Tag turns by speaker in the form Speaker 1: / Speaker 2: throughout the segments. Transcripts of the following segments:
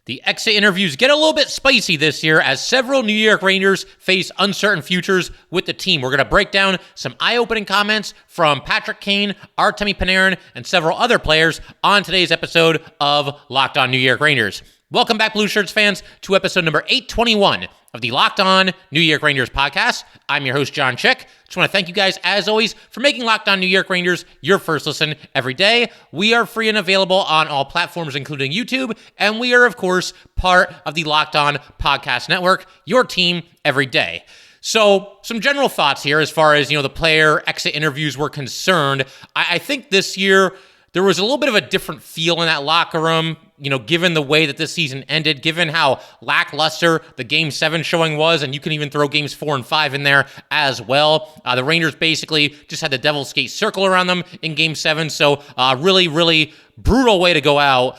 Speaker 1: The exit interviews get a little bit spicy this year as several New York Rangers face uncertain futures with the team. We're going to break down some eye-opening comments from Patrick Kane, Artemi Panarin, and several other players on today's episode of Locked On New York Rangers. Welcome back, Blue Shirts fans, to episode number 821 of the Locked On New York Rangers podcast. I'm your host, John Chick. Just want to thank you guys, as always, for making Locked On New York Rangers your first listen every day. We are free and available on all platforms, including YouTube, and we are, of course, part of the Locked On Podcast Network, your team every day. So, some general thoughts here as far as, the player exit interviews were concerned. I think this year there was a little bit of a different feel in that locker room, given the way that this season ended, given how lackluster the Game 7 showing was, and you can even throw Games 4 and 5 in there as well. The Rangers basically just had the Devil's Skate circle around them in Game 7, so really brutal way to go out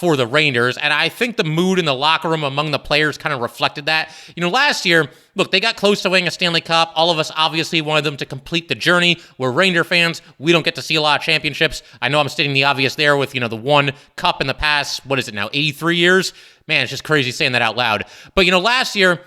Speaker 1: for the Rangers, and I think the mood in the locker room among the players kind of reflected that. Last year, look, they got close to winning a Stanley Cup. All of us obviously wanted them to complete the journey. We're Ranger fans. We don't get to see a lot of championships. I know I'm stating the obvious there with, the one cup in the past, what is it now, 83 years? Man, it's just crazy saying that out loud. But, last year,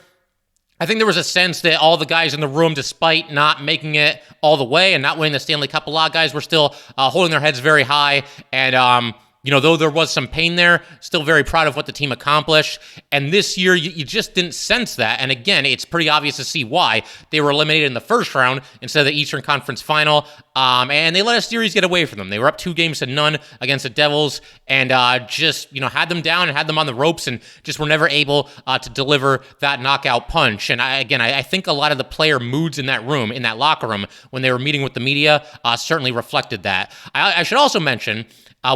Speaker 1: I think there was a sense that all the guys in the room, despite not making it all the way and not winning the Stanley Cup, a lot of guys were still holding their heads very high. And, though there was some pain there, still very proud of what the team accomplished. And this year, you just didn't sense that. And again, it's pretty obvious to see why. They were eliminated in the first round instead of the Eastern Conference Final. And they let a series get away from them. They were up 2-0 against the Devils and just, had them down and had them on the ropes and just were never able to deliver that knockout punch. And I think a lot of the player moods in that room, in that locker room, when they were meeting with the media, certainly reflected that. I should also mention,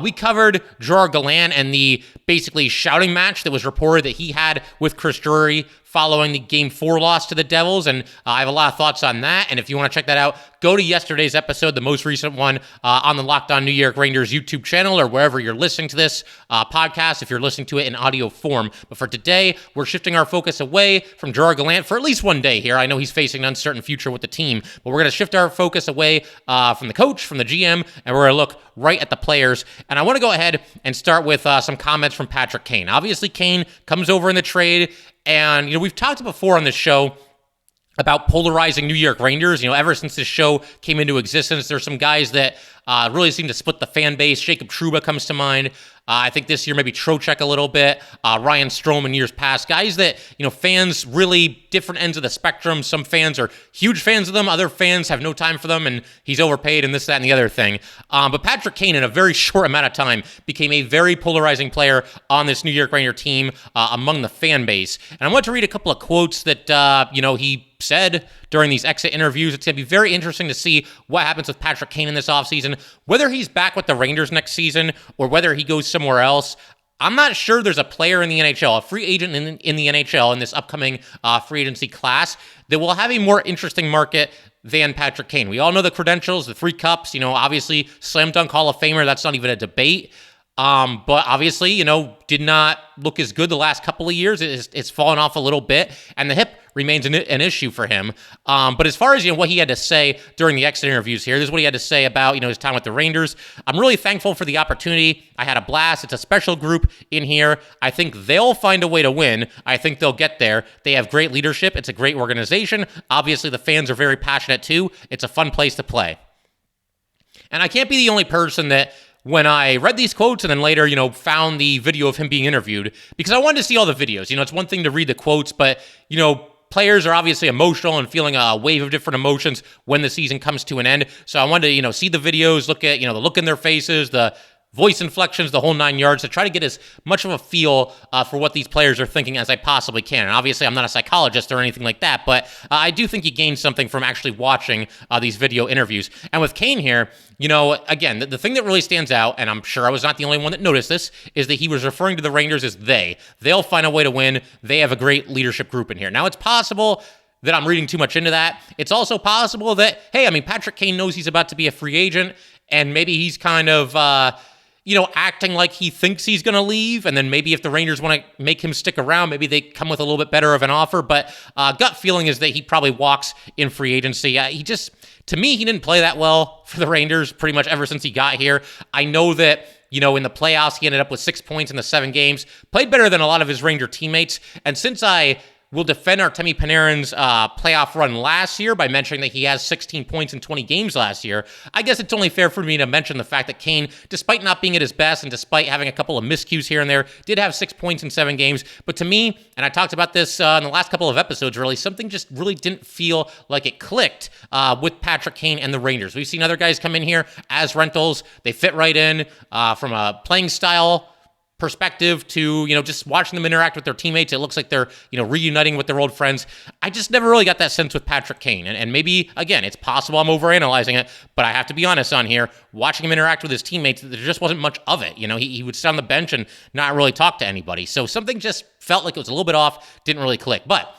Speaker 1: we covered Gerard Gallant and the basically shouting match that was reported that he had with Chris Drury following the Game 4 loss to the Devils, and I have a lot of thoughts on that, and if you want to check that out, go to yesterday's episode, the most recent one, on the Locked On New York Rangers YouTube channel, or wherever you're listening to this podcast, if you're listening to it in audio form. But for today, we're shifting our focus away from Gerard Gallant for at least one day here. I know he's facing an uncertain future with the team, but we're going to shift our focus away from the coach, from the GM, and we're going to look right at the players. And I want to go ahead and start with some comments from Patrick Kane. Obviously, Kane comes over in the trade, and, we've talked before on this show about polarizing New York Rangers. Ever since this show came into existence, there's some guys that really seem to split the fan base. Jacob Trouba comes to mind. I think this year maybe Trocheck a little bit. Ryan Strome in years past. Guys that, fans really different ends of the spectrum. Some fans are huge fans of them. Other fans have no time for them, and he's overpaid and this, that, and the other thing. But Patrick Kane, in a very short amount of time, became a very polarizing player on this New York Ranger team among the fan base. And I want to read a couple of quotes that, he said during these exit interviews. It's going to be very interesting to see what happens with Patrick Kane in this offseason, whether he's back with the Rangers next season or whether he goes somewhere else. I'm not sure there's a player in the NHL, a free agent in the NHL in this upcoming free agency class that will have a more interesting market than Patrick Kane. We all know the credentials, the 3 cups, obviously slam dunk Hall of Famer. That's not even a debate. But obviously, did not look as good the last couple of years. It's fallen off a little bit, and the hip remains an issue for him. But as far as, what he had to say during the exit interviews here, this is what he had to say about, his time with the Rangers. I'm really thankful for the opportunity. I had a blast. It's a special group in here. I think they'll find a way to win. I think they'll get there. They have great leadership. It's a great organization. Obviously, the fans are very passionate too. It's a fun place to play. And I can't be the only person that, when I read these quotes and then later, found the video of him being interviewed, because I wanted to see all the videos. It's one thing to read the quotes, but, players are obviously emotional and feeling a wave of different emotions when the season comes to an end. So I wanted to, see the videos, look at, the look in their faces, the voice inflections, the whole 9 yards, to try to get as much of a feel for what these players are thinking as I possibly can. And obviously, I'm not a psychologist or anything like that, but I do think you gain something from actually watching these video interviews. And with Kane here, again, the thing that really stands out, and I'm sure I was not the only one that noticed this, is that he was referring to the Rangers as they. They'll find a way to win. They have a great leadership group in here. Now, it's possible that I'm reading too much into that. It's also possible that, Patrick Kane knows he's about to be a free agent, and maybe he's kind of acting like he thinks he's going to leave, and then maybe if the Rangers want to make him stick around, maybe they come with a little bit better of an offer, but gut feeling is that he probably walks in free agency. To me, he didn't play that well for the Rangers pretty much ever since he got here. I know that In the playoffs, he ended up with 6 points in the 7 games, played better than a lot of his Ranger teammates. And since I will defend Artemi Panarin's playoff run last year by mentioning that he has 16 points in 20 games last year, I guess it's only fair for me to mention the fact that Kane, despite not being at his best and despite having a couple of miscues here and there, did have 6 points in 7 games. But to me, and I talked about this in the last couple of episodes, really, something just really didn't feel like it clicked with Patrick Kane and the Rangers. We've seen other guys come in here as rentals. They fit right in from a playing style perspective to, just watching them interact with their teammates. It looks like they're, reuniting with their old friends. I just never really got that sense with Patrick Kane. And maybe, again, it's possible I'm overanalyzing it, but I have to be honest on here. Watching him interact with his teammates, there just wasn't much of it. He would sit on the bench and not really talk to anybody. So something just felt like it was a little bit off, didn't really click. But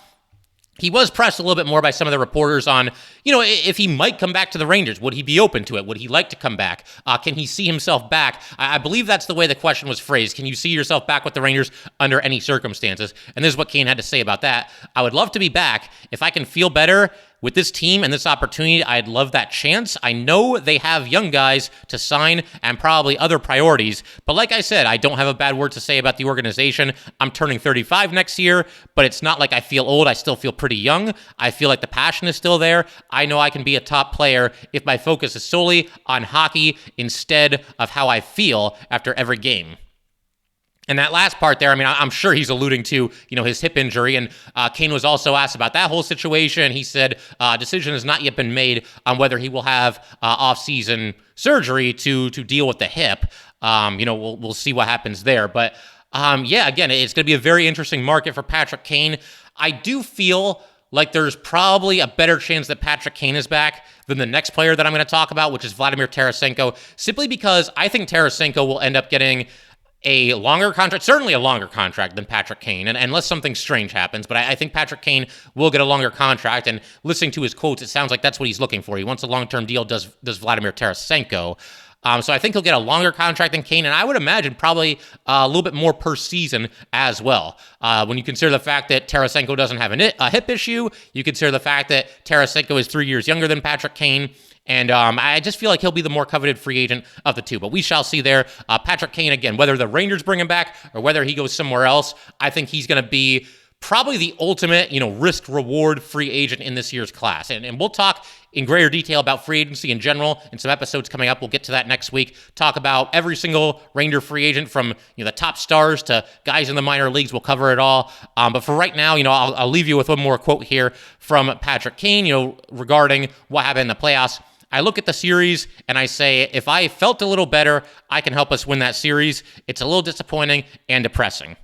Speaker 1: he was pressed a little bit more by some of the reporters on, if he might come back to the Rangers. Would he be open to it? Would he like to come back? Can he see himself back? I believe that's the way the question was phrased. Can you see yourself back with the Rangers under any circumstances? And this is what Kane had to say about that. I would love to be back. If I can feel better with this team and this opportunity, I'd love that chance. I know they have young guys to sign and probably other priorities, but like I said, I don't have a bad word to say about the organization. I'm turning 35 next year, but it's not like I feel old. I still feel pretty young. I feel like the passion is still there. I know I can be a top player if my focus is solely on hockey instead of how I feel after every game. And that last part there, I'm sure he's alluding to, his hip injury. And Kane was also asked about that whole situation. He said decision has not yet been made on whether he will have off-season surgery to deal with the hip. We'll see what happens there. But again, it's going to be a very interesting market for Patrick Kane. I do feel like there's probably a better chance that Patrick Kane is back than the next player that I'm going to talk about, which is Vladimir Tarasenko, simply because I think Tarasenko will end up getting a longer contract, certainly a longer contract than Patrick Kane, and unless something strange happens. But I think Patrick Kane will get a longer contract, and listening to his quotes, it sounds like that's what he's looking for. He wants a long-term deal, does Vladimir Tarasenko. So I think he'll get a longer contract than Kane, and I would imagine probably a little bit more per season as well. When you consider the fact that Tarasenko doesn't have a hip issue, you consider the fact that Tarasenko is 3 years younger than Patrick Kane, and I just feel like he'll be the more coveted free agent of the two. But we shall see there. Patrick Kane, again, whether the Rangers bring him back or whether he goes somewhere else, I think he's going to be probably the ultimate, risk-reward free agent in this year's class. And we'll talk in greater detail about free agency in general in some episodes coming up. We'll get to that next week. Talk about every single Ranger free agent from the top stars to guys in the minor leagues. We'll cover it all. But for right now, I'll leave you with one more quote here from Patrick Kane, regarding what happened in the playoffs. I look at the series and I say, if I felt a little better, I can help us win that series. It's a little disappointing and depressing.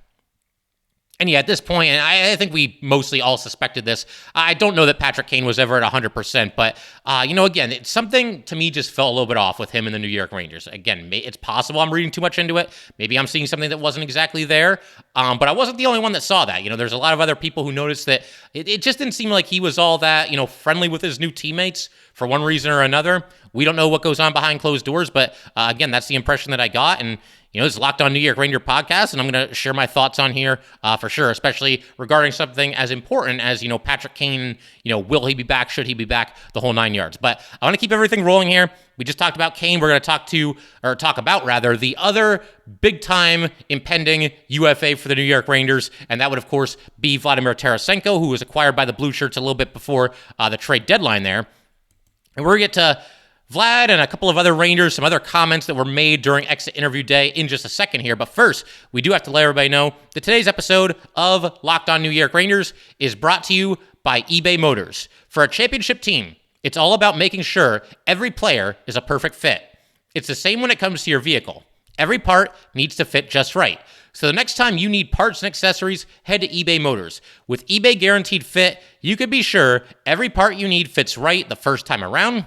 Speaker 1: And at this point, and I think we mostly all suspected this, I don't know that Patrick Kane was ever at 100%, but, again, it's something to me just felt a little bit off with him in the New York Rangers. Again, it's possible I'm reading too much into it. Maybe I'm seeing something that wasn't exactly there, but I wasn't the only one that saw that. There's a lot of other people who noticed that it just didn't seem like he was all that, friendly with his new teammates for one reason or another. We don't know what goes on behind closed doors, but, again, that's the impression that I got, and this is Locked On New York Ranger podcast, and I'm going to share my thoughts on here for sure, especially regarding something as important as, Patrick Kane, will he be back, should he be back, the whole 9 yards. But I want to keep everything rolling here. We just talked about Kane. We're going to talk about the other big-time impending UFA for the New York Rangers, and that would, of course, be Vladimir Tarasenko, who was acquired by the Blue Shirts a little bit before the trade deadline there. And we're going to get to Vlad and a couple of other Rangers, some other comments that were made during exit interview day in just a second here. But first, we do have to let everybody know that today's episode of Locked On New York Rangers is brought to you by eBay Motors. For a championship team, it's all about making sure every player is a perfect fit. It's the same when it comes to your vehicle. Every part needs to fit just right. So the next time you need parts and accessories, head to eBay Motors. With eBay Guaranteed Fit, you can be sure every part you need fits right the first time around.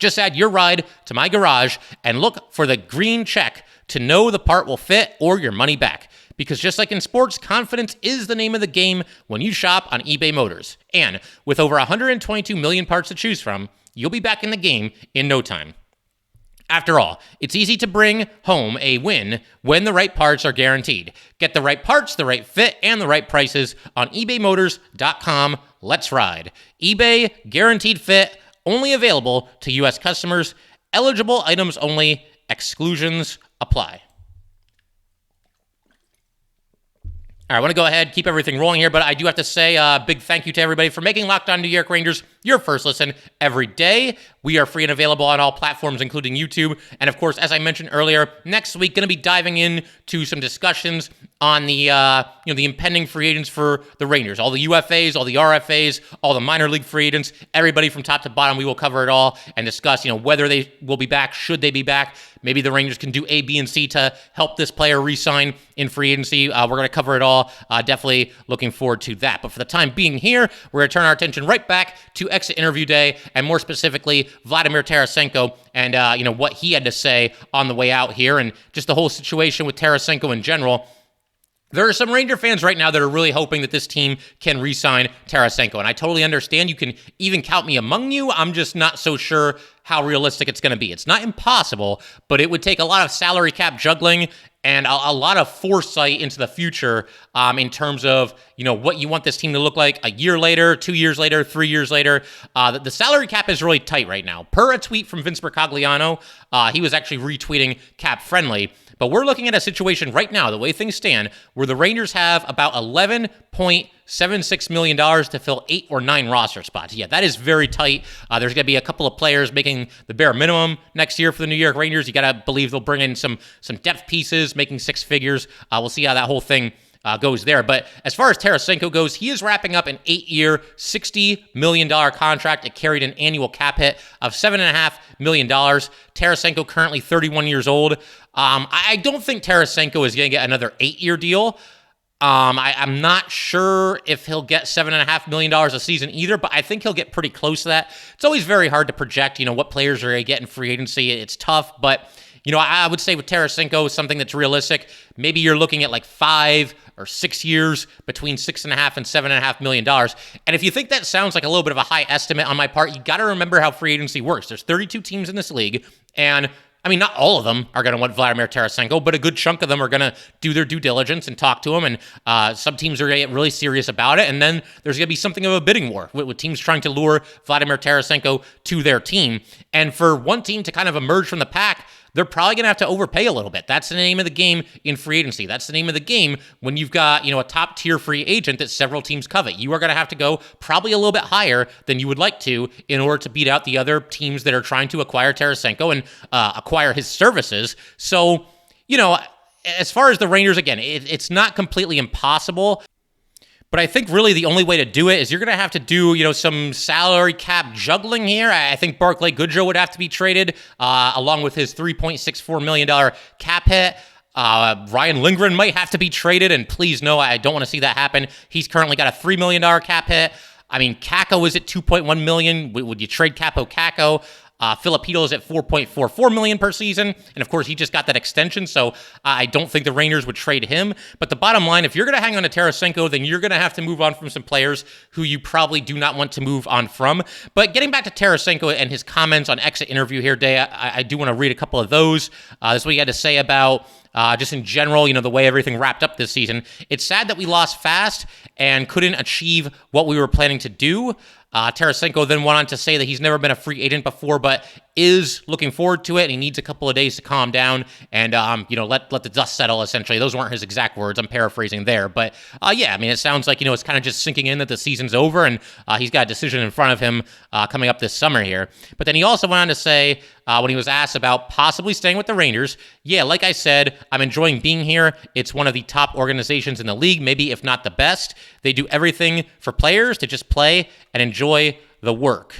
Speaker 1: Just add your ride to my garage and look for the green check to know the part will fit or your money back. Because just like in sports, confidence is the name of the game when you shop on eBay Motors. And with over 122 million parts to choose from, you'll be back in the game in no time. After all, it's easy to bring home a win when the right parts are guaranteed. Get the right parts, the right fit, and the right prices on ebaymotors.com. Let's ride. eBay Guaranteed Fit, only available to U.S. customers. Eligible items only. Exclusions apply. All right, I want to go ahead, keep everything rolling here, but I do have to say a big thank you to everybody for making Locked On New York Rangers your first listen every day. We are free and available on all platforms, including YouTube. And of course, as I mentioned earlier, next week, going to be diving into some discussions on the the impending free agents for the Rangers. All the UFAs, all the RFAs, all the minor league free agents, everybody from top to bottom. We will cover it all and discuss, whether they will be back, should they be back. Maybe the Rangers can do A, B, and C to help this player re-sign in free agency. We're going to cover it all. Definitely looking forward to that. But for the time being here, we're going to turn our attention right back to exit interview day, and more specifically, Vladimir Tarasenko and what he had to say on the way out here, and just the whole situation with Tarasenko in general. There are some Ranger fans right now that are really hoping that this team can re-sign Tarasenko, and I totally understand. You can even count me among you. I'm just not so sure how realistic it's going to be. It's not impossible, but it would take a lot of salary cap juggling and a lot of foresight into the future in terms of, what you want this team to look like a year later, 2 years later, 3 years later. The salary cap is really tight right now. Per a tweet from Vince Mercogliano, he was actually retweeting cap friendly. But we're looking at a situation right now, the way things stand, where the Rangers have about $11.76 million to fill 8 or 9 roster spots. Yeah, that is very tight. There's going to be a couple of players making the bare minimum next year for the New York Rangers. You got to believe they'll bring in some depth pieces, making 6 figures. We'll see how that whole thing goes there. But as far as Tarasenko goes, he is wrapping up an 8-year, $60 million contract. It carried an annual cap hit of $7.5 million. Tarasenko currently 31 years old. I don't think Tarasenko is going to get another 8-year deal. I'm not sure if he'll get $7.5 million a season either, but I think he'll get pretty close to that. It's always very hard to project, what players are going to get in free agency. It's tough, but I would say with Tarasenko, something that's realistic, maybe you're looking at like 5 or 6 years between $6.5 and $7.5 million. And if you think that sounds like a little bit of a high estimate on my part, you got to remember how free agency works. There's 32 teams in this league, and not all of them are going to want Vladimir Tarasenko, but a good chunk of them are going to do their due diligence and talk to him, and some teams are going to get really serious about it, and then there's going to be something of a bidding war with teams trying to lure Vladimir Tarasenko to their team. And for one team to kind of emerge from the pack, they're probably going to have to overpay a little bit. That's the name of the game in free agency. That's the name of the game when you've got, a top-tier free agent that several teams covet. You are going to have to go probably a little bit higher than you would like to in order to beat out the other teams that are trying to acquire Tarasenko and acquire his services. So, as far as the Rangers, again, it's not completely impossible. But I think really the only way to do it is you're going to have to do, some salary cap juggling here. I think Barclay Goodrow would have to be traded along with his $3.64 million cap hit. Ryan Lindgren might have to be traded, and please no, I don't want to see that happen. He's currently got a $3 million cap hit. Kakko is at $2.1 million. Would you trade Kakko? Filipino is at $4.44 million per season, and of course he just got that extension, so I don't think the Rangers would trade him. But the bottom line, if you're going to hang on to Tarasenko, then you're going to have to move on from some players who you probably do not want to move on from. But getting back to Tarasenko and his comments on exit interview here today, I do want to read a couple of those. This is what he had to say about just in general, the way everything wrapped up this season. It's sad that we lost fast and couldn't achieve what we were planning to do. Tarasenko then went on to say that he's never been a free agent before, but is looking forward to it, and he needs a couple of days to calm down and, let the dust settle, essentially. Those weren't his exact words. I'm paraphrasing there. But, it sounds like, it's kind of just sinking in that the season's over, and he's got a decision in front of him coming up this summer here. But then he also went on to say, when he was asked about possibly staying with the Rangers, like I said, I'm enjoying being here. It's one of the top organizations in the league, maybe if not the best. They do everything for players to just play and enjoy the work.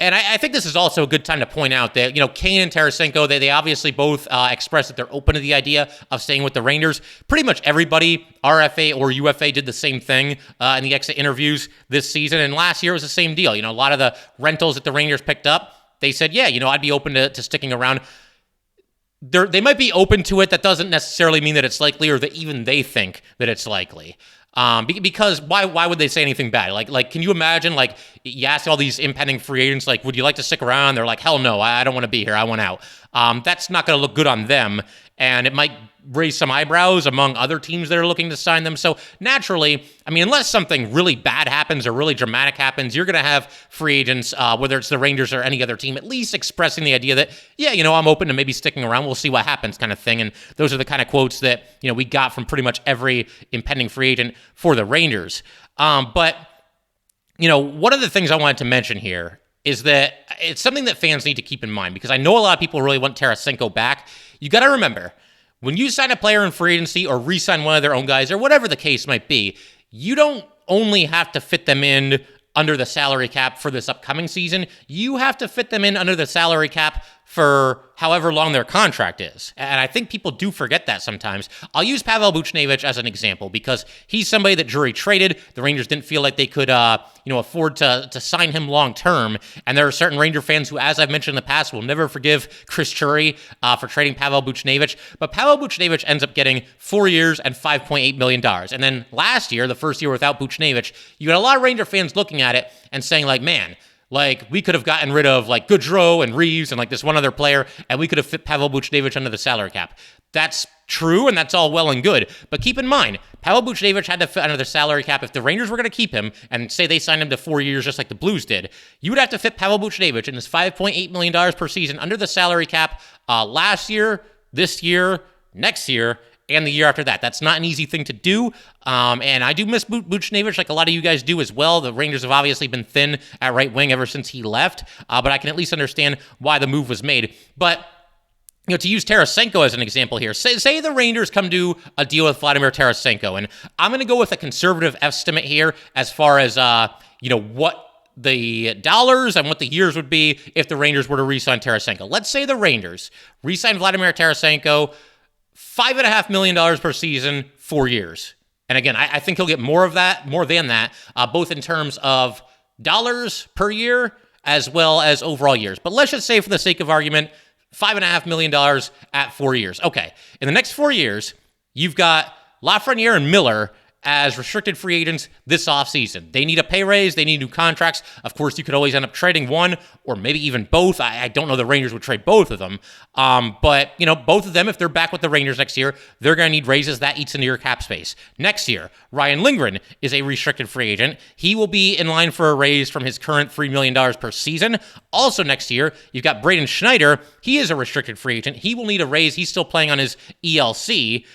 Speaker 1: And I think this is also a good time to point out that, Kane and Tarasenko, they obviously both expressed that they're open to the idea of staying with the Rangers. Pretty much everybody, RFA or UFA, did the same thing in the exit interviews this season. And last year it was the same deal. A lot of the rentals that the Rangers picked up, they said, I'd be open to sticking around. They might be open to it. That doesn't necessarily mean that it's likely or that even they think that it's likely. Because why would they say anything bad? Like, can you imagine, like, you ask all these impending free agents, like, would you like to stick around? They're like, hell no, I don't want to be here. I want out. That's not going to look good on them, and it might raise some eyebrows among other teams that are looking to sign them. So naturally, I mean, unless something really bad happens or really dramatic happens, you're going to have free agents, whether it's the Rangers or any other team, at least expressing the idea that, yeah, I'm open to maybe sticking around. We'll see what happens kind of thing. And those are the kind of quotes that, we got from pretty much every impending free agent for the Rangers. But one of the things I wanted to mention here is that it's something that fans need to keep in mind, because I know a lot of people really want Tarasenko back. You got to remember, when you sign a player in free agency or re-sign one of their own guys or whatever the case might be, you don't only have to fit them in under the salary cap for this upcoming season. You have to fit them in under the salary cap for however long their contract is. And I think people do forget that sometimes. I'll use Pavel Buchnevich as an example because he's somebody that Drury traded. The Rangers didn't feel like they could afford to sign him long term. And there are certain Ranger fans who, as I've mentioned in the past, will never forgive Chris Drury for trading Pavel Buchnevich. But Pavel Buchnevich ends up getting 4 years and $5.8 million. And then last year, the first year without Buchnevich, you got a lot of Ranger fans looking at it and saying, like, man, like, we could have gotten rid of, like, Goodrow and Reeves and, like, this one other player, and we could have fit Pavel Buchnevich under the salary cap. That's true, and that's all well and good. But keep in mind, Pavel Buchnevich had to fit under the salary cap. If the Rangers were going to keep him, and say they signed him to 4 years just like the Blues did, you would have to fit Pavel Buchnevich in his $5.8 million per season under the salary cap last year, this year, next year, and the year after that. That's not an easy thing to do, and I do miss Buchnevich like a lot of you guys do as well. The Rangers have obviously been thin at right wing ever since he left, but I can at least understand why the move was made. But to use Tarasenko as an example here, say the Rangers come to a deal with Vladimir Tarasenko, and I'm going to go with a conservative estimate here as far as what the dollars and what the years would be if the Rangers were to re-sign Tarasenko. Let's say the Rangers re-sign Vladimir Tarasenko, $5.5 million per season, 4 years. And again, I think he'll get more than that, both in terms of dollars per year as well as overall years. But let's just say, for the sake of argument, $5.5 million at 4 years. Okay, in the next 4 years, you've got Lafreniere and Miller as restricted free agents this offseason. They need a pay raise. They need new contracts. Of course, you could always end up trading one or maybe even both. I don't know the Rangers would trade both of them. But, both of them, if they're back with the Rangers next year, they're going to need raises. That eats into your cap space. Next year, Ryan Lindgren is a restricted free agent. He will be in line for a raise from his current $3 million per season. Also next year, you've got Braden Schneider. He is a restricted free agent. He will need a raise. He's still playing on his ELC.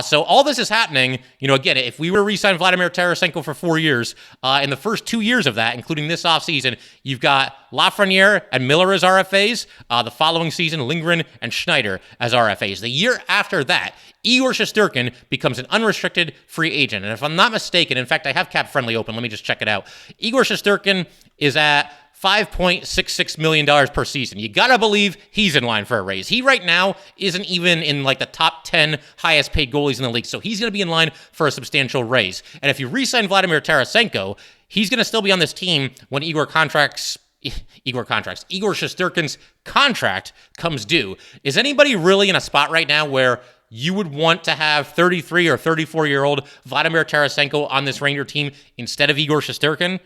Speaker 1: So all this is happening, again, if we were to re-sign Vladimir Tarasenko for 4 years, in the first 2 years of that, including this offseason, you've got Lafreniere and Miller as RFAs. The following season, Lindgren and Schneider as RFAs. The year after that, Igor Shesterkin becomes an unrestricted free agent. And if I'm not mistaken, in fact, I have Cap Friendly open. Let me just check it out. Igor Shesterkin is at $5.66 million per season. You gotta believe he's in line for a raise. He right now isn't even in like the top 10 highest paid goalies in the league, so he's gonna be in line for a substantial raise. And if you re-sign Vladimir Tarasenko, he's gonna still be on this team when Igor Shesterkin's contract comes due. Is anybody really in a spot right now where you would want to have 33 or 34-year-old Vladimir Tarasenko on this Ranger team instead of Igor Shesterkin?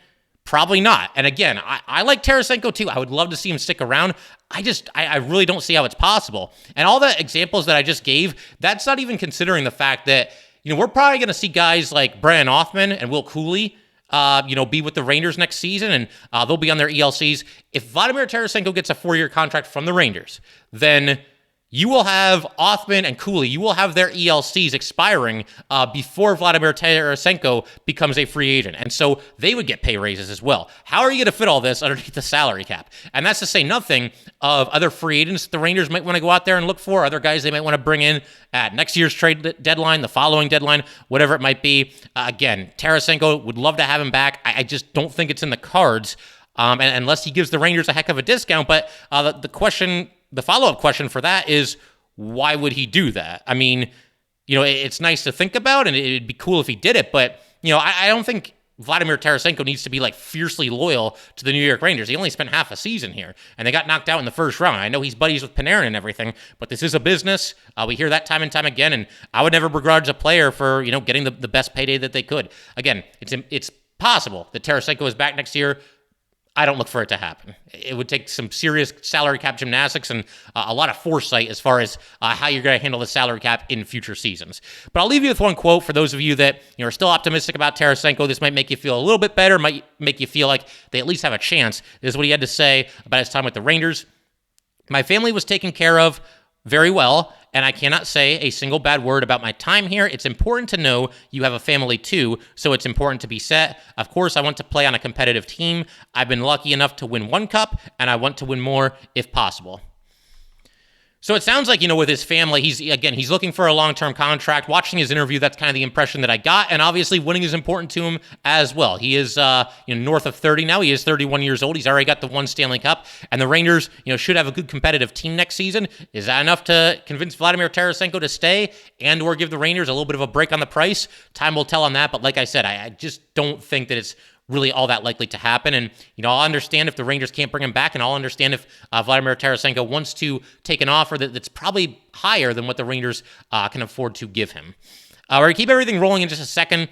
Speaker 1: Probably not. And again, I like Tarasenko too. I would love to see him stick around. I really don't see how it's possible. And all the examples that I just gave, that's not even considering the fact that, we're probably going to see guys like Brian Othman and Will Cooley, be with the Rangers next season, and they'll be on their ELCs. If Vladimir Tarasenko gets a 4-year contract from the Rangers, then you will have Othman and Cooley, you will have their ELCs expiring before Vladimir Tarasenko becomes a free agent. And so they would get pay raises as well. How are you going to fit all this underneath the salary cap? And that's to say nothing of other free agents the Rangers might want to go out there and look for, other guys they might want to bring in at next year's trade deadline, the following deadline, whatever it might be. Again, Tarasenko, would love to have him back. I just don't think it's in the cards, and unless he gives the Rangers a heck of a discount. But the follow-up question for that is, why would he do that? I mean, it's nice to think about, and it'd be cool if he did it, but, I don't think Vladimir Tarasenko needs to be like fiercely loyal to the New York Rangers. He only spent half a season here, and they got knocked out in the first round. I know he's buddies with Panarin and everything, but this is a business. We hear that time and time again, and I would never begrudge a player for getting the best payday that they could. Again, it's possible that Tarasenko is back next year. I don't look for it to happen. It would take some serious salary cap gymnastics and a lot of foresight as far as how you're going to handle the salary cap in future seasons. But I'll leave you with one quote for those of you that are still optimistic about Tarasenko. This might make you feel a little bit better, might make you feel like they at least have a chance. This is what he had to say about his time with the Rangers. My family was taken care of very well, and I cannot say a single bad word about my time here. It's important to know you have a family too, so it's important to be set. Of course, I want to play on a competitive team. I've been lucky enough to win one cup, and I want to win more if possible. So it sounds like, with his family, he's looking for a long-term contract. Watching his interview, that's kind of the impression that I got. And obviously, winning is important to him as well. He is, north of 30 now. He is 31 years old. He's already got the one Stanley Cup. And the Rangers, should have a good competitive team next season. Is that enough to convince Vladimir Tarasenko to stay and or give the Rangers a little bit of a break on the price? Time will tell on that. But like I said, I just don't think that it's really all that likely to happen. And, I'll understand if the Rangers can't bring him back, and I'll understand if Vladimir Tarasenko wants to take an offer that's probably higher than what the Rangers can afford to give him. We're going to keep everything rolling in just a second.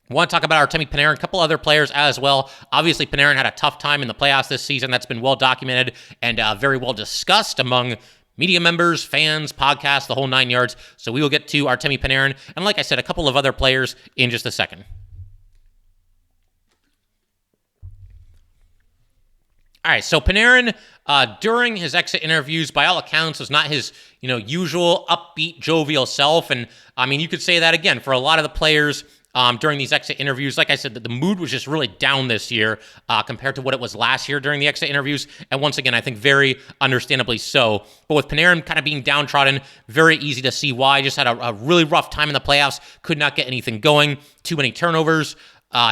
Speaker 1: I want to talk about Artemi Panarin, a couple other players as well. Obviously, Panarin had a tough time in the playoffs this season. That's been well documented and very well discussed among media members, fans, podcasts, the whole 9 yards. So we will get to Artemi Panarin, and like I said, a couple of other players in just a second. All right, so Panarin, during his exit interviews, by all accounts, was not his, usual upbeat, jovial self. And, you could say that again for a lot of the players during these exit interviews. Like I said, the mood was just really down this year compared to what it was last year during the exit interviews. And once again, I think very understandably so. But with Panarin kind of being downtrodden, very easy to see why. Just had a really rough time in the playoffs, could not get anything going, too many turnovers.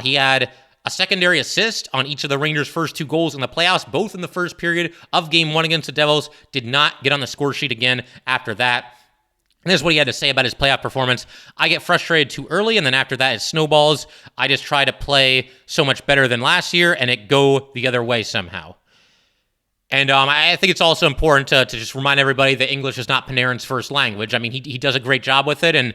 Speaker 1: He had a secondary assist on each of the Rangers' first 2 goals in the playoffs, both in the first period of Game 1 against the Devils. Did not get on the score sheet again after that. And this is what he had to say about his playoff performance. I get frustrated too early, and then after that it snowballs. I just try to play so much better than last year, and it go the other way somehow. And I think it's also important to just remind everybody that English is not Panarin's first language. He does a great job with it, and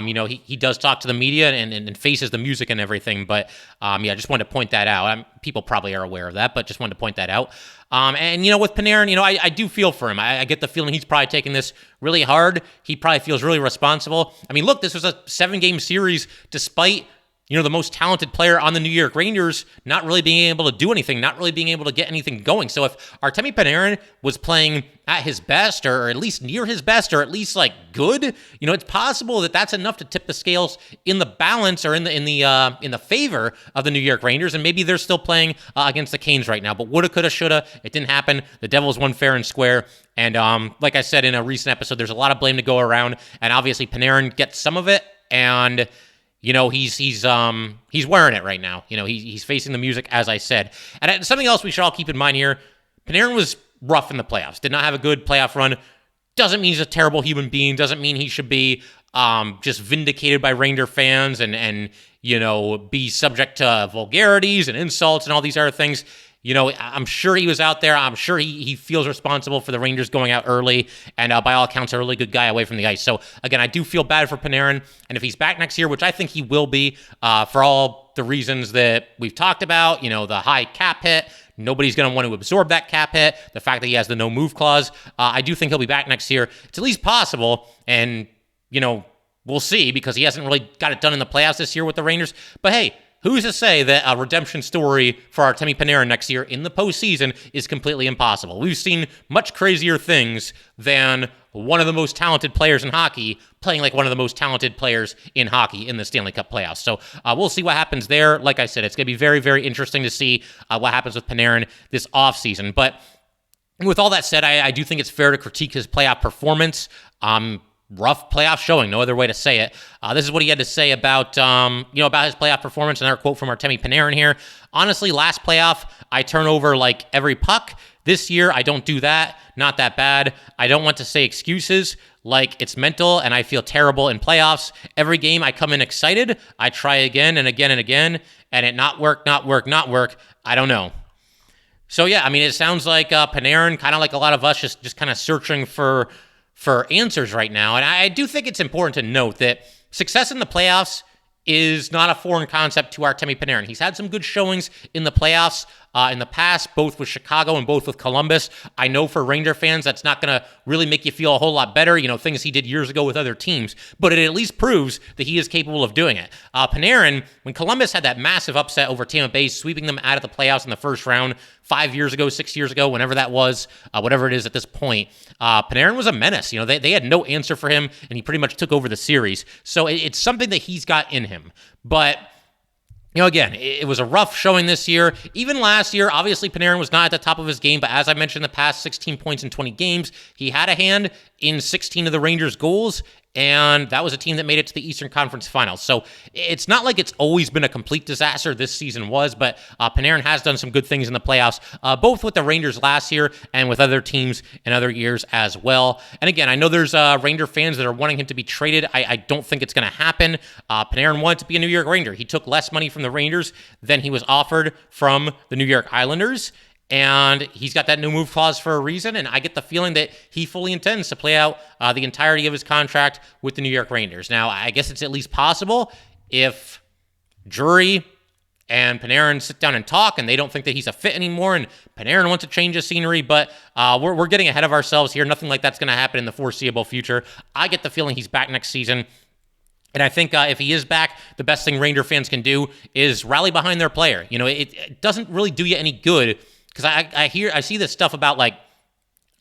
Speaker 1: he does talk to the media and faces the music and everything. But I just wanted to point that out. People probably are aware of that, but just wanted to point that out. With Panarin, I do feel for him. I get the feeling he's probably taking this really hard. He probably feels really responsible. Look, this was a 7-game series despite the most talented player on the New York Rangers not really being able to do anything, not really being able to get anything going. So if Artemi Panarin was playing at his best, or at least near his best, or at least good, it's possible that that's enough to tip the scales in the balance or in the favor of the New York Rangers. And maybe they're still playing against the Canes right now. But woulda, coulda, shoulda. It didn't happen. The Devils won fair and square. And like I said in a recent episode, there's a lot of blame to go around. And obviously Panarin gets some of it. And he's wearing it right now. He's facing the music, as I said. And something else we should all keep in mind here, Panarin was rough in the playoffs, did not have a good playoff run. Doesn't mean he's a terrible human being, doesn't mean he should be just vindicated by Ranger fans and be subject to vulgarities and insults and all these other things. I'm sure he was out there. I'm sure he feels responsible for the Rangers going out early, and by all accounts, a really good guy away from the ice. So, again, I do feel bad for Panarin, and if he's back next year, which I think he will be, for all the reasons that we've talked about, the high cap hit, nobody's going to want to absorb that cap hit, the fact that he has the no-move clause, I do think he'll be back next year. It's at least possible, and, we'll see, because he hasn't really got it done in the playoffs this year with the Rangers. But, hey, who's to say that a redemption story for Artemi Panarin next year in the postseason is completely impossible? We've seen much crazier things than one of the most talented players in hockey playing like one of the most talented players in hockey in the Stanley Cup playoffs. So we'll see what happens there. Like I said, it's going to be very, very interesting to see what happens with Panarin this offseason. But with all that said, I do think it's fair to critique his playoff performance. Rough playoff showing, no other way to say it. This is what he had to say about about his playoff performance. Another quote from Artemi Panarin here. Honestly, last playoff, I turn over like every puck. This year, I don't do that. Not that bad. I don't want to say excuses like it's mental and I feel terrible in playoffs. Every game I come in excited. I try again and again and again, and it not work. I don't know. So yeah, I mean, it sounds like Panarin, kind of like a lot of us, just kind of searching for answers right now. And I do think it's important to note that success in the playoffs is not a foreign concept to Artemi Panarin. He's had some good showings in the playoffs in the past, both with Chicago and both with Columbus. I know for Ranger fans, that's not going to really make you feel a whole lot better, things he did years ago with other teams, but it at least proves that he is capable of doing it. Panarin, when Columbus had that massive upset over Tampa Bay, sweeping them out of the playoffs in the first round 5 years ago, 6 years ago, whenever that was, whatever it is at this point, Panarin was a menace. They had no answer for him, and he pretty much took over the series. So it's something that he's got in him. But again, it was a rough showing this year. Even last year, obviously Panarin was not at the top of his game, but as I mentioned in the past, 16 points in 20 games. He had a hand in 16 of the Rangers' goals, and that was a team that made it to the Eastern Conference Finals. So it's not like it's always been a complete disaster. This season was, but Panarin has done some good things in the playoffs, both with the Rangers last year and with other teams in other years as well. And again, I know there's Ranger fans that are wanting him to be traded. I don't think it's going to happen. Panarin wanted to be a New York Ranger. He took less money from the Rangers than he was offered from the New York Islanders. And he's got that no move clause for a reason, and I get the feeling that he fully intends to play out the entirety of his contract with the New York Rangers. Now, I guess it's at least possible if Drury and Panarin sit down and talk and they don't think that he's a fit anymore and Panarin wants to change his scenery, but we're getting ahead of ourselves here. Nothing like that's going to happen in the foreseeable future. I get the feeling he's back next season. And I think if he is back, the best thing Ranger fans can do is rally behind their player. It doesn't really do you any good. Because I see this stuff about like,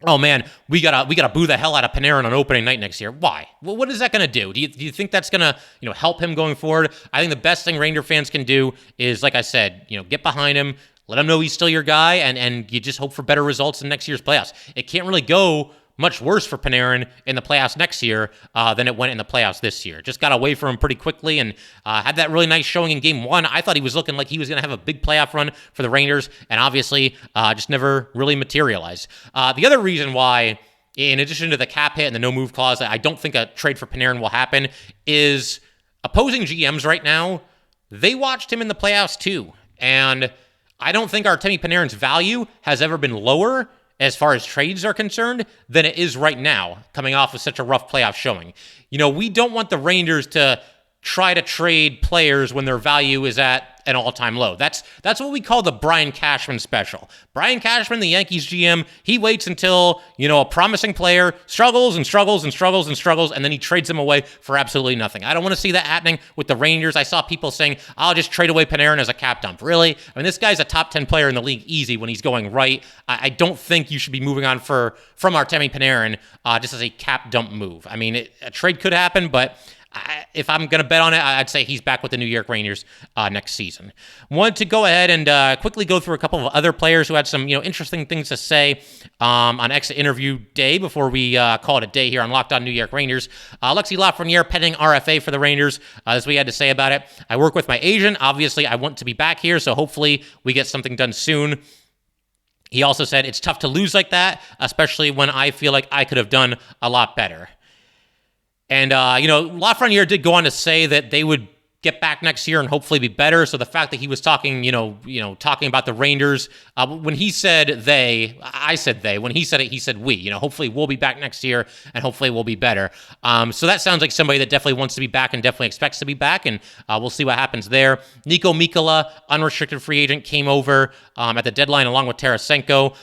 Speaker 1: oh man, we gotta boo the hell out of Panarin on opening night next year. Why? Well, what is that gonna do? Do you think that's gonna help him going forward? I think the best thing Ranger fans can do is, like I said, get behind him, let him know he's still your guy, and you just hope for better results in next year's playoffs. It can't really go much worse for Panarin in the playoffs next year than it went in the playoffs this year. Just got away from him pretty quickly and had that really nice showing in Game 1. I thought he was looking like he was going to have a big playoff run for the Rangers, and obviously just never really materialized. The other reason why, in addition to the cap hit and the no-move clause, I don't think a trade for Panarin will happen, is opposing GMs right now, they watched him in the playoffs too. And I don't think Artemi Panarin's value has ever been lower as far as trades are concerned than it is right now, coming off of such a rough playoff showing. We don't want the Rangers to try to trade players when their value is at an all-time low. That's what we call the Brian Cashman special. Brian Cashman, the Yankees GM, he waits until, a promising player struggles, and then he trades him away for absolutely nothing. I don't want to see that happening with the Rangers. I saw people saying, I'll just trade away Panarin as a cap dump. Really? I mean, this guy's a top 10 player in the league easy when he's going right. I don't think you should be moving on from Artemi Panarin just as a cap dump move. I mean, a trade could happen, but if I'm going to bet on it, I'd say he's back with the New York Rangers next season. Wanted to go ahead and quickly go through a couple of other players who had some interesting things to say on exit interview day before we call it a day here on Locked On New York Rangers. Alexis Lafreniere pending RFA for the Rangers, as we had to say about it. I work with my agent. Obviously, I want to be back here, so hopefully we get something done soon. He also said it's tough to lose like that, especially when I feel like I could have done a lot better. And, Lafreniere did go on to say that they would get back next year and hopefully be better. So the fact that he was talking, talking about the Rangers, when he said they, I said they. When he said it, he said we. Hopefully we'll be back next year and hopefully we'll be better. So that sounds like somebody that definitely wants to be back and definitely expects to be back, and we'll see what happens there. Niko Mikkola, unrestricted free agent, came over at the deadline along with Tarasenko.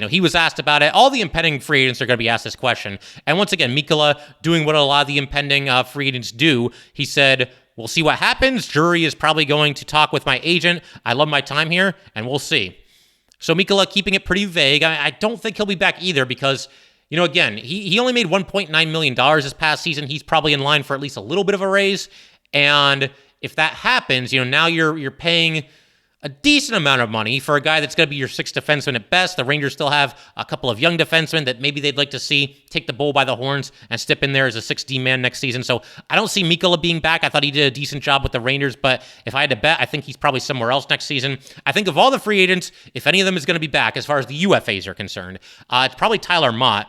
Speaker 1: He was asked about it. All the impending free agents are going to be asked this question. And once again, Mikkola doing what a lot of the impending free agents do. He said, we'll see what happens. Drury is probably going to talk with my agent. I love my time here, and we'll see. So Mikkola keeping it pretty vague. I don't think he'll be back either because, again, he only made $1.9 million this past season. He's probably in line for at least a little bit of a raise. And if that happens, now you're paying a decent amount of money for a guy that's going to be your sixth defenseman at best. The Rangers still have a couple of young defensemen that maybe they'd like to see take the bull by the horns and step in there as a 6D man next season. So I don't see Mikkola being back. I thought he did a decent job with the Rangers, but if I had to bet, I think he's probably somewhere else next season. I think of all the free agents, if any of them is going to be back as far as the UFAs are concerned, it's probably Tyler Motte.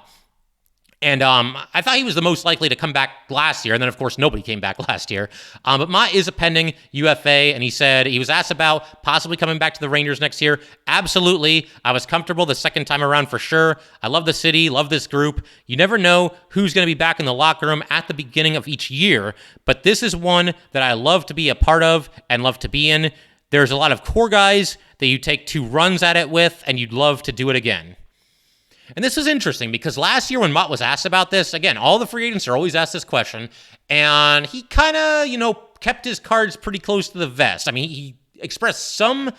Speaker 1: And I thought he was the most likely to come back last year. And then, of course, nobody came back last year. But Motte is a pending UFA. And he said he was asked about possibly coming back to the Rangers next year. Absolutely. I was comfortable the second time around for sure. I love the city, love this group. You never know who's going to be back in the locker room at the beginning of each year. But this is one that I love to be a part of and love to be in. There's a lot of core guys that you take 2 runs at it with, and you'd love to do it again. And this is interesting because last year when Motte was asked about this, again, all the free agents are always asked this question, and he kind of, kept his cards pretty close to the vest. I mean, he expressed some,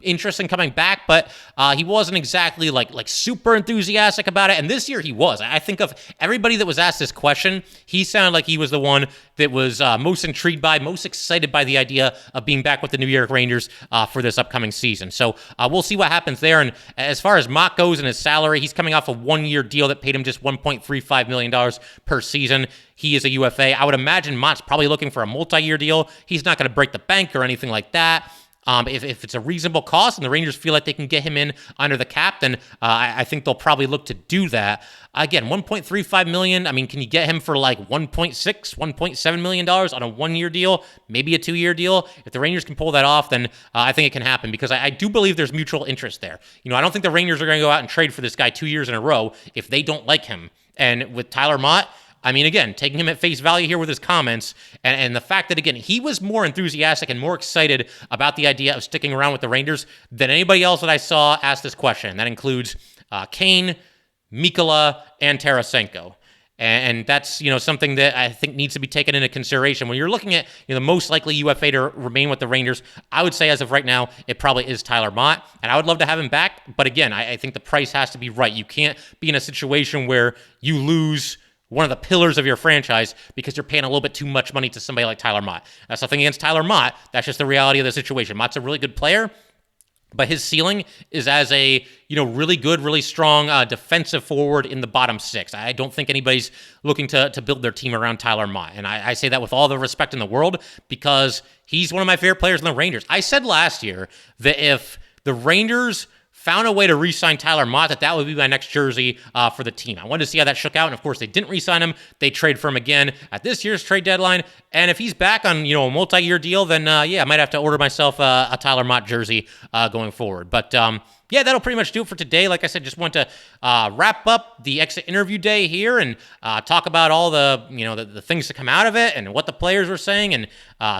Speaker 1: interest in coming back, but he wasn't exactly like super enthusiastic about it. And this year he was. I think of everybody that was asked this question, he sounded like he was the one that was most intrigued by, most excited by the idea of being back with the New York Rangers for this upcoming season. So we'll see what happens there. And as far as Motte goes and his salary, he's coming off a 1-year deal that paid him just $1.35 million per season. He is a UFA. I would imagine Motte's probably looking for a multi-year deal. He's not going to break the bank or anything like that. If it's a reasonable cost and the Rangers feel like they can get him in under the cap, then I think they'll probably look to do that. Again, $1.35 million. I mean, can you get him for like $1.6, $1.7 million on a 1-year deal, maybe a 2-year deal? If the Rangers can pull that off, then I think it can happen because I do believe there's mutual interest there. I don't think the Rangers are going to go out and trade for this guy 2 years in a row if they don't like him. And with Tyler Motte, I mean, again, taking him at face value here with his comments and the fact that, again, he was more enthusiastic and more excited about the idea of sticking around with the Rangers than anybody else that I saw ask this question. That includes Kane, Mikkola, and Tarasenko. And that's, something that I think needs to be taken into consideration. When you're looking at, the most likely UFA to remain with the Rangers, I would say as of right now, it probably is Tyler Motte. And I would love to have him back. But again, I think the price has to be right. You can't be in a situation where you lose one of the pillars of your franchise because you're paying a little bit too much money to somebody like Tyler Motte. That's nothing against Tyler Motte. That's just the reality of the situation. Motte's a really good player, but his ceiling is as a, really good, really strong defensive forward in the bottom 6. I don't think anybody's looking to build their team around Tyler Motte. And I say that with all the respect in the world because he's one of my favorite players in the Rangers. I said last year that if the Rangers found a way to re-sign Tyler Motte, that would be my next jersey for the team. I wanted to see how that shook out, and of course, they didn't re-sign him. They trade for him again at this year's trade deadline, and if he's back on, a multi-year deal, then, I might have to order myself a Tyler Motte jersey going forward. But, that'll pretty much do it for today. Like I said, just want to wrap up the exit interview day here and talk about all the, the things to come out of it and what the players were saying and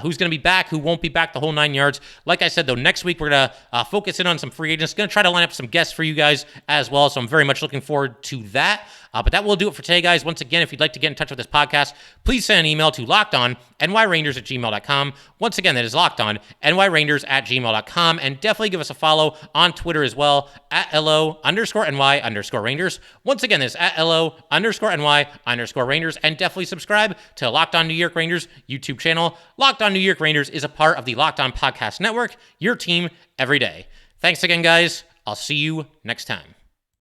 Speaker 1: who's going to be back, who won't be back, the whole 9 yards. Like I said, though, next week we're going to focus in on some free agents. Going to try to line up some guests for you guys as well, so I'm very much looking forward to that. But that will do it for today, guys. Once again, if you'd like to get in touch with this podcast, please send an email to lockedonnyrangers@gmail.com. Once again, that is lockedonnyrangers@gmail.com. And definitely give us a follow on Twitter as well, @LO_NY_Rangers. Once again, this @LO_NY_Rangers. And definitely subscribe to Locked On New York Rangers YouTube channel. Locked On New York Rangers is a part of the Locked On Podcast Network, your team every day. Thanks again, guys. I'll see you next time.